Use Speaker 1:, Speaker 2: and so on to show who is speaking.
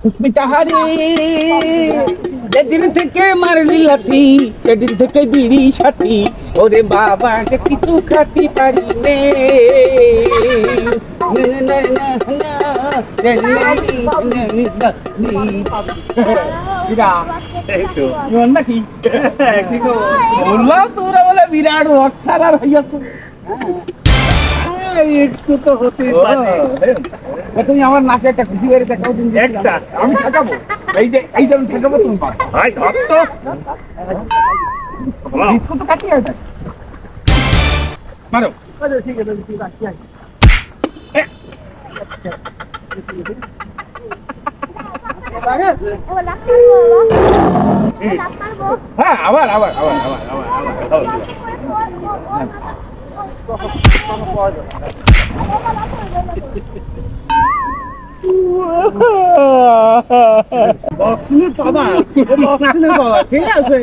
Speaker 1: খুশমিটাহারি যেদিন থেকে মারলি লাঠি সেদিন থেকে বিড়ি সাথী ওরে বাবা যে কিছু খাতি পারি নে নাকি বললাম তোমরা বলে বিরাট অক্সারা ভাইয়া একটু তো হতেই পারে। তুমি আমার নাকে একটা খুশি বেড়ে দেখাও দিন একটা আমি ঠেকাবো এই যে এইটা আমি ঠেকাবো তুমি পারো ভাই ধর তো বিস্কুট তো কাটিয়ে আছে মারো ঠিক আছে ঠিক আছে হ্যাঁ আবার আবার আবার আবার আবার আবার বক্সিংয়ের বাবা ঠিক আছে